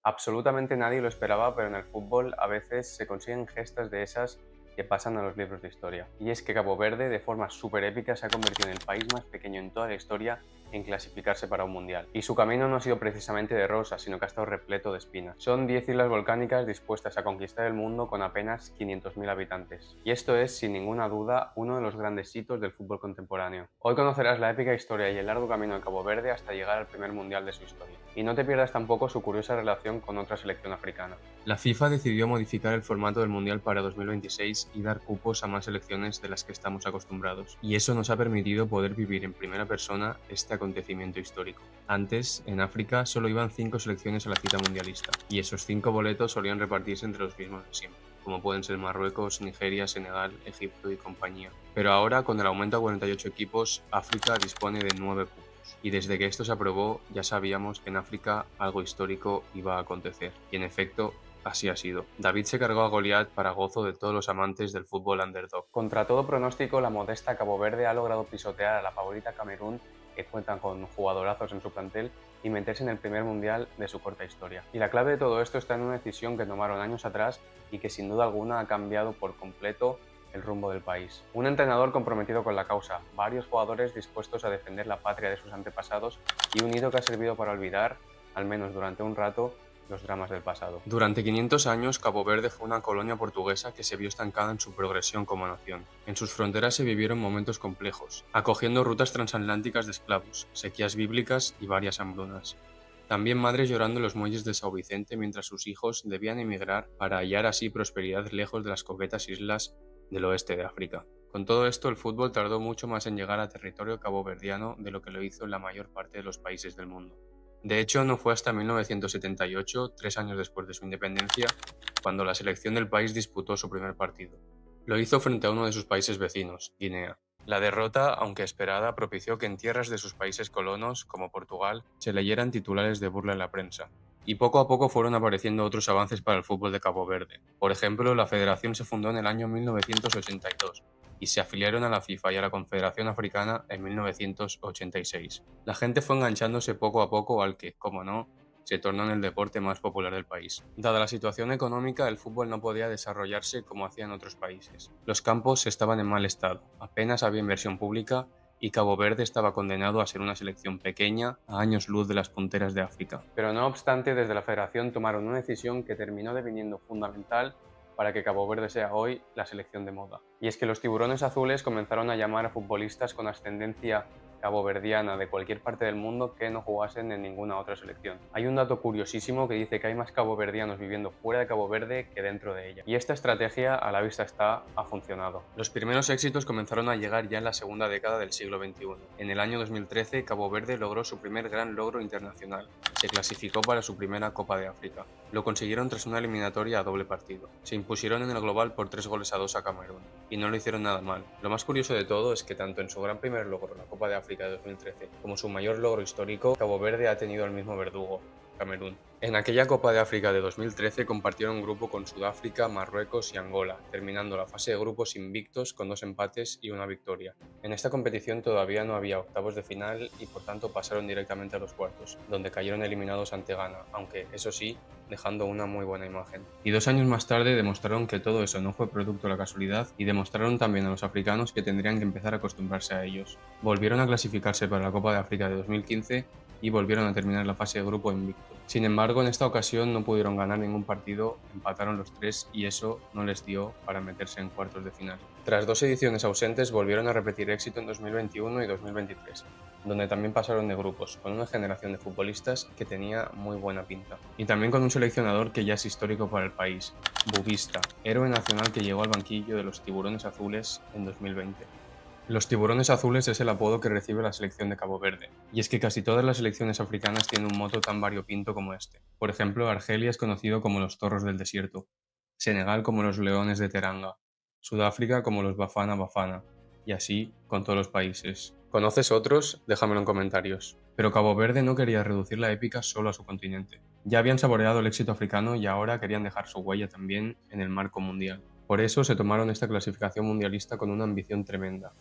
Absolutamente nadie lo esperaba, pero en el fútbol a veces se consiguen gestas de esas que pasan a los libros de historia. Y es que Cabo Verde, de forma súper épica, se ha convertido en el país más pequeño en toda la historia en clasificarse para un mundial. Y su camino no ha sido precisamente de rosas, sino que ha estado repleto de espinas. Son 10 islas volcánicas dispuestas a conquistar el mundo con apenas 500.000 habitantes. Y esto es, sin ninguna duda, uno de los grandes hitos del fútbol contemporáneo. Hoy conocerás la épica historia y el largo camino de Cabo Verde hasta llegar al primer mundial de su historia. Y no te pierdas tampoco su curiosa relación con otra selección africana. La FIFA decidió modificar el formato del Mundial para 2026 y dar cupos a más selecciones de las que estamos acostumbrados, y eso nos ha permitido poder vivir en primera persona este acontecimiento histórico. Antes, en África, solo iban 5 selecciones a la cita mundialista, y esos 5 boletos solían repartirse entre los mismos de siempre, como pueden ser Marruecos, Nigeria, Senegal, Egipto y compañía. Pero ahora, con el aumento a 48 equipos, África dispone de 9 cupos. Y desde que esto se aprobó, ya sabíamos que en África algo histórico iba a acontecer. Y en efecto, así ha sido. David se cargó a Goliat para gozo de todos los amantes del fútbol underdog. Contra todo pronóstico, la modesta Cabo Verde ha logrado pisotear a la favorita Camerún, que cuentan con jugadorazos en su plantel, y meterse en el primer mundial de su corta historia. Y la clave de todo esto está en una decisión que tomaron años atrás y que sin duda alguna ha cambiado por completo el rumbo del país. Un entrenador comprometido con la causa, varios jugadores dispuestos a defender la patria de sus antepasados y un hito que ha servido para olvidar, al menos durante un rato, los dramas del pasado. Durante 500 años, Cabo Verde fue una colonia portuguesa que se vio estancada en su progresión como nación. En sus fronteras se vivieron momentos complejos, acogiendo rutas transatlánticas de esclavos, sequías bíblicas y varias hambrunas. También madres llorando en los muelles de São Vicente mientras sus hijos debían emigrar para hallar así prosperidad lejos de las coquetas islas del oeste de África. Con todo esto, el fútbol tardó mucho más en llegar a territorio caboverdiano de lo que lo hizo en la mayor parte de los países del mundo. De hecho, no fue hasta 1978, 3 años después de su independencia, cuando la selección del país disputó su primer partido. Lo hizo frente a uno de sus países vecinos, Guinea. La derrota, aunque esperada, propició que en tierras de sus países colonos, como Portugal, se leyeran titulares de burla en la prensa. Y poco a poco fueron apareciendo otros avances para el fútbol de Cabo Verde. Por ejemplo, la federación se fundó en el año 1982 y se afiliaron a la FIFA y a la Confederación Africana en 1986. La gente fue enganchándose poco a poco al que, como no, se tornó en el deporte más popular del país. Dada la situación económica, el fútbol no podía desarrollarse como hacía en otros países. Los campos estaban en mal estado, apenas había inversión pública y Cabo Verde estaba condenado a ser una selección pequeña a años luz de las punteras de África. Pero no obstante, desde la federación tomaron una decisión que terminó deviniendo fundamental para que Cabo Verde sea hoy la selección de moda. Y es que los tiburones azules comenzaron a llamar a futbolistas con ascendencia caboverdiana de cualquier parte del mundo que no jugasen en ninguna otra selección. Hay un dato curiosísimo que dice que hay más caboverdianos viviendo fuera de Cabo Verde que dentro de ella. Y esta estrategia, a la vista está, ha funcionado. Los primeros éxitos comenzaron a llegar ya en la segunda década del siglo XXI. En el año 2013, Cabo Verde logró su primer gran logro internacional. Se clasificó para su primera Copa de África. Lo consiguieron tras una eliminatoria a doble partido. Se impusieron en el global por 3 goles a 2 a Camerún. Y no lo hicieron nada mal. Lo más curioso de todo es que tanto en su gran primer logro, la Copa de África de 2013, como su mayor logro histórico, Cabo Verde ha tenido el mismo verdugo, Camerún. En aquella Copa de África de 2013 compartieron grupo con Sudáfrica, Marruecos y Angola, terminando la fase de grupos invictos con 2 empates y una victoria. En esta competición todavía no había octavos de final y por tanto pasaron directamente a los cuartos, donde cayeron eliminados ante Ghana, aunque eso sí, dejando una muy buena imagen. Y 2 años más tarde demostraron que todo eso no fue producto de la casualidad y demostraron también a los africanos que tendrían que empezar a acostumbrarse a ellos. Volvieron a clasificarse para la Copa de África de 2015 y volvieron a terminar la fase de grupo invicto. Sin embargo, en esta ocasión no pudieron ganar ningún partido, empataron los 3 y eso no les dio para meterse en cuartos de final. Tras 2 ediciones ausentes, volvieron a repetir éxito en 2021 y 2023, donde también pasaron de grupos, con una generación de futbolistas que tenía muy buena pinta. Y también con un seleccionador que ya es histórico para el país, Bubista, héroe nacional que llegó al banquillo de los Tiburones Azules en 2020. Los tiburones azules es el apodo que recibe la selección de Cabo Verde, y es que casi todas las selecciones africanas tienen un moto tan variopinto como este. Por ejemplo, Argelia es conocido como los zorros del desierto, Senegal como los leones de Teranga, Sudáfrica como los Bafana Bafana, y así con todos los países. ¿Conoces otros? Déjamelo en comentarios. Pero Cabo Verde no quería reducir la épica solo a su continente. Ya habían saboreado el éxito africano y ahora querían dejar su huella también en el marco mundial. Por eso se tomaron esta clasificación mundialista con una ambición tremenda.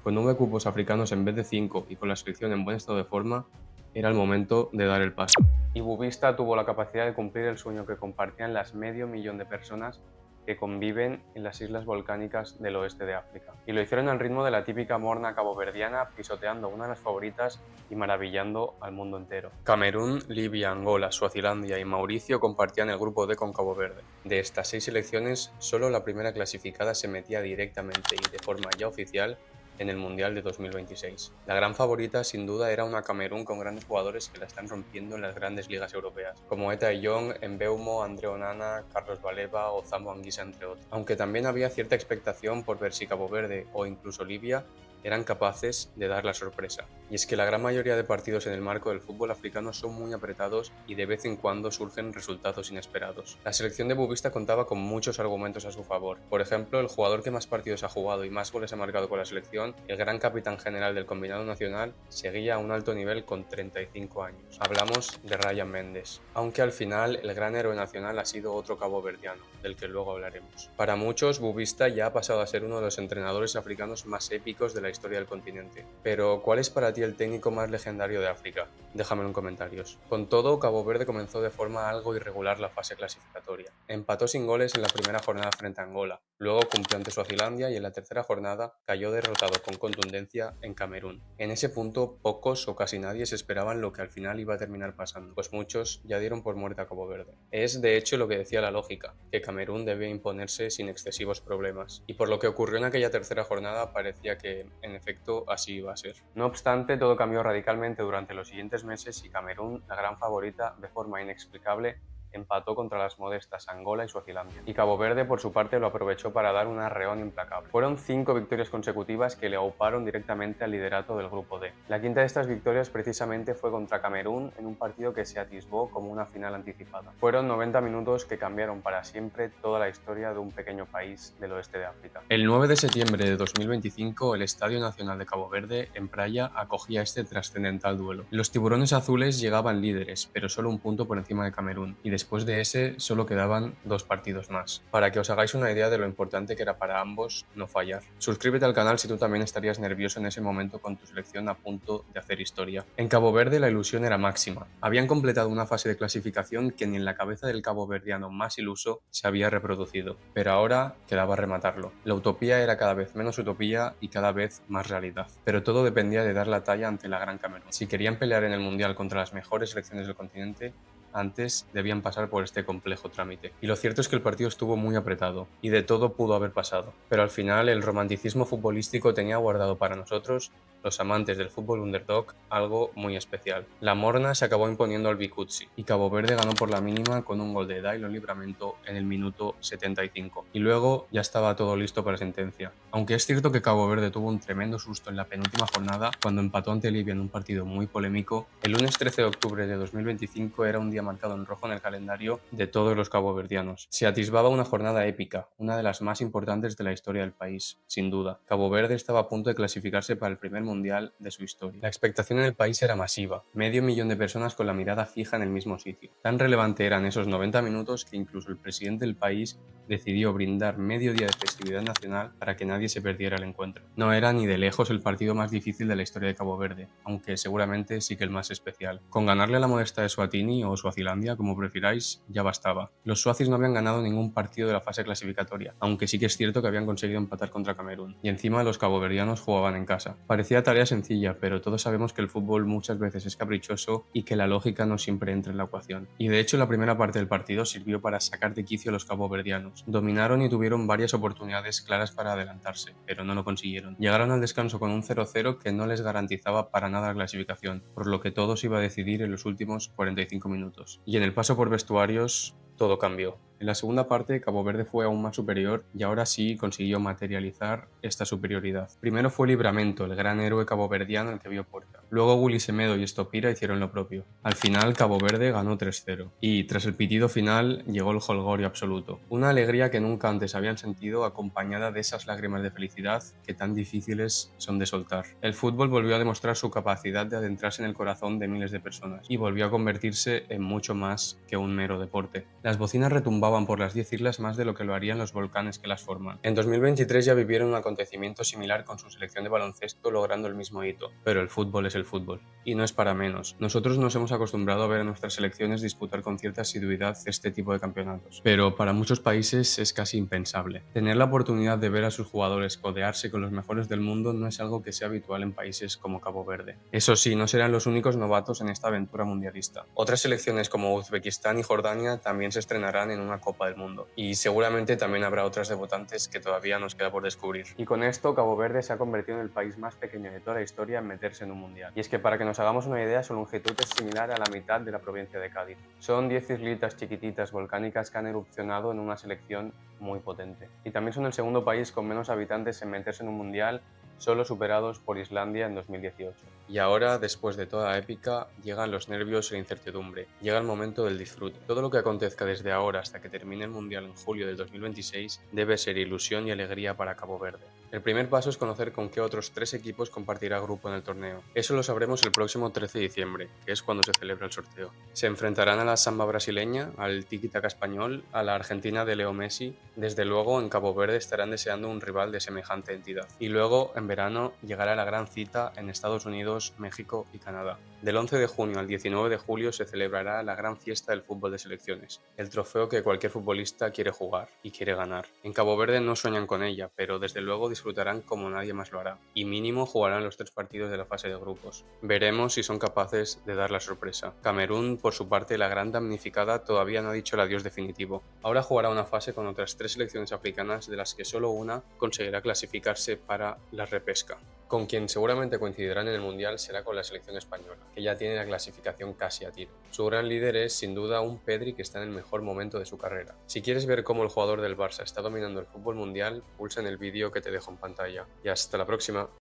Con 9 cupos africanos en vez de 5 y con la selección en buen estado de forma, era el momento de dar el paso. y Bubista tuvo la capacidad de cumplir el sueño que compartían las medio millón de personas que conviven en las islas volcánicas del oeste de África. Y lo hicieron al ritmo de la típica morna caboverdiana, pisoteando una de las favoritas y maravillando al mundo entero. Camerún, Libia, Angola, Suazilandia y Mauricio compartían el grupo D con Cabo Verde. De estas 6 selecciones, solo la primera clasificada se metía directamente y de forma ya oficial en el Mundial de 2026. La gran favorita sin duda era una Camerún con grandes jugadores que la están rompiendo en las grandes ligas europeas, como Eta Young, Mbeumo, Andre Onana, Carlos Baleba o Zambo Anguissa, entre otros. Aunque también había cierta expectación por ver si Cabo Verde o incluso Libia eran capaces de dar la sorpresa. Y es que la gran mayoría de partidos en el marco del fútbol africano son muy apretados y de vez en cuando surgen resultados inesperados. La selección de Bubista contaba con muchos argumentos a su favor. Por ejemplo, el jugador que más partidos ha jugado y más goles ha marcado con la selección, el gran capitán general del combinado nacional, seguía a un alto nivel con 35 años. Hablamos de Ryan Mendes. Aunque al final el gran héroe nacional ha sido otro caboverdiano, del que luego hablaremos. Para muchos, Bubista ya ha pasado a ser uno de los entrenadores africanos más épicos de la historia del continente. Pero, ¿cuál es para ti el técnico más legendario de África? Déjamelo en comentarios. Con todo, Cabo Verde comenzó de forma algo irregular la fase clasificatoria. Empató sin goles en la primera jornada frente a Angola, luego cumplió ante Suazilandia y en la tercera jornada cayó derrotado con contundencia en Camerún. En ese punto, pocos o casi nadie se esperaban lo que al final iba a terminar pasando, pues muchos ya dieron por muerta a Cabo Verde. Es de hecho lo que decía la lógica, que Camerún debe imponerse sin excesivos problemas. Y por lo que ocurrió en aquella tercera jornada parecía que, en efecto, así iba a ser. No obstante, todo cambió radicalmente durante los siguientes meses y Camerún, la gran favorita, de forma inexplicable, empató contra las modestas Angola y Suazilandia. Y Cabo Verde, por su parte, lo aprovechó para dar un arreón implacable. Fueron 5 victorias consecutivas que le auparon directamente al liderato del grupo D. La quinta de estas victorias precisamente fue contra Camerún en un partido que se atisbó como una final anticipada. Fueron 90 minutos que cambiaron para siempre toda la historia de un pequeño país del oeste de África. El 9 de septiembre de 2025, el Estadio Nacional de Cabo Verde, en Praia, acogía este trascendental duelo. Los tiburones azules llegaban líderes, pero solo un punto por encima de Camerún, y después de ese solo quedaban 2 partidos más. Para que os hagáis una idea de lo importante que era para ambos no fallar. Suscríbete al canal si tú también estarías nervioso en ese momento con tu selección a punto de hacer historia. En Cabo Verde la ilusión era máxima. Habían completado una fase de clasificación que ni en la cabeza del caboverdiano más iluso se había reproducido, pero ahora quedaba rematarlo. La utopía era cada vez menos utopía y cada vez más realidad. Pero todo dependía de dar la talla ante la Gran Camerún. Si querían pelear en el Mundial contra las mejores selecciones del continente, antes debían pasar por este complejo trámite. Y lo cierto es que el partido estuvo muy apretado, y de todo pudo haber pasado. Pero al final el romanticismo futbolístico tenía guardado para nosotros, los amantes del fútbol underdog, algo muy especial. La Morna se acabó imponiendo al Bikutsi, y Cabo Verde ganó por la mínima con un gol de Dailo Livramento en el minuto 75. Y luego ya estaba todo listo para sentencia. Aunque es cierto que Cabo Verde tuvo un tremendo susto en la penúltima jornada, cuando empató ante Libia en un partido muy polémico, el lunes 13 de octubre de 2025 era un día marcado en rojo en el calendario de todos los caboverdianos. Se atisbaba una jornada épica, una de las más importantes de la historia del país, sin duda. Cabo Verde estaba a punto de clasificarse para el primer mundial de su historia. La expectación en el país era masiva, medio millón de personas con la mirada fija en el mismo sitio. Tan relevante eran esos 90 minutos que incluso el presidente del país decidió brindar medio día de festividad nacional para que nadie se perdiera el encuentro. No era ni de lejos el partido más difícil de la historia de Cabo Verde, aunque seguramente sí que el más especial. Con ganarle a la modesta de Eswatini o Suazilandia, como prefiráis, ya bastaba. Los suazis no habían ganado ningún partido de la fase clasificatoria, aunque sí que es cierto que habían conseguido empatar contra Camerún. Y encima los caboverdianos jugaban en casa. Parecía tarea sencilla, pero todos sabemos que el fútbol muchas veces es caprichoso y que la lógica no siempre entra en la ecuación. Y de hecho la primera parte del partido sirvió para sacar de quicio a los caboverdianos. Dominaron y tuvieron varias oportunidades claras para adelantarse, pero no lo consiguieron. Llegaron al descanso con un 0-0 que no les garantizaba para nada la clasificación, por lo que todo se iba a decidir en los últimos 45 minutos. Y en el paso por vestuarios, todo cambió. En la segunda parte, Cabo Verde fue aún más superior y ahora sí consiguió materializar esta superioridad. Primero fue Livramento, el gran héroe caboverdiano el que vio puerta. Luego Willy Semedo y Estopira hicieron lo propio. Al final, Cabo Verde ganó 3-0. Y tras el pitido final, llegó el jolgorio absoluto. Una alegría que nunca antes habían sentido, acompañada de esas lágrimas de felicidad que tan difíciles son de soltar. El fútbol volvió a demostrar su capacidad de adentrarse en el corazón de miles de personas y volvió a convertirse en mucho más que un mero deporte. Las bocinas retumbaban por las 10 islas más de lo que lo harían los volcanes que las forman. En 2023 ya vivieron un acontecimiento similar con su selección de baloncesto logrando el mismo hito, pero el fútbol es el fútbol. Y no es para menos. Nosotros nos hemos acostumbrado a ver a nuestras selecciones disputar con cierta asiduidad este tipo de campeonatos, pero para muchos países es casi impensable. Tener la oportunidad de ver a sus jugadores codearse con los mejores del mundo no es algo que sea habitual en países como Cabo Verde. Eso sí, no serán los únicos novatos en esta aventura mundialista. Otras selecciones como Uzbekistán y Jordania también se estrenarán en una Copa del Mundo, y seguramente también habrá otras debutantes que todavía nos queda por descubrir. Y con esto, Cabo Verde se ha convertido en el país más pequeño de toda la historia en meterse en un mundial. Y es que para que nos hagamos una idea, su longitud es similar a la mitad de la provincia de Cádiz. Son 10 islitas chiquititas volcánicas que han erupcionado en una selección muy potente. Y también son el segundo país con menos habitantes en meterse en un mundial, solo superados por Islandia en 2018. Y ahora, después de toda la épica, llegan los nervios e la incertidumbre. Llega el momento del disfrute. Todo lo que acontezca desde ahora hasta que termine el Mundial en julio del 2026 debe ser ilusión y alegría para Cabo Verde. El primer paso es conocer con qué otros 3 equipos compartirá grupo en el torneo. Eso lo sabremos el próximo 13 de diciembre, que es cuando se celebra el sorteo. Se enfrentarán a la samba brasileña, al tiki-taka español, a la Argentina de Leo Messi. Desde luego, en Cabo Verde estarán deseando un rival de semejante entidad. Y luego, en verano, llegará la gran cita en Estados Unidos, México y Canadá. Del 11 de junio al 19 de julio se celebrará la gran fiesta del fútbol de selecciones, el trofeo que cualquier futbolista quiere jugar y quiere ganar. En Cabo Verde no sueñan con ella, pero desde luego disfrutarán como nadie más lo hará, y mínimo jugarán los 3 partidos de la fase de grupos. Veremos si son capaces de dar la sorpresa. Camerún, por su parte, la gran damnificada, todavía no ha dicho el adiós definitivo. Ahora jugará una fase con otras 3 selecciones africanas, de las que solo una conseguirá clasificarse para la repesca. Con quien seguramente coincidirán en el Mundial será con la selección española, que ya tiene la clasificación casi a tiro. Su gran líder es, sin duda, un Pedri que está en el mejor momento de su carrera. Si quieres ver cómo el jugador del Barça está dominando el fútbol mundial, pulsa en el vídeo que te dejo en pantalla. Y hasta la próxima.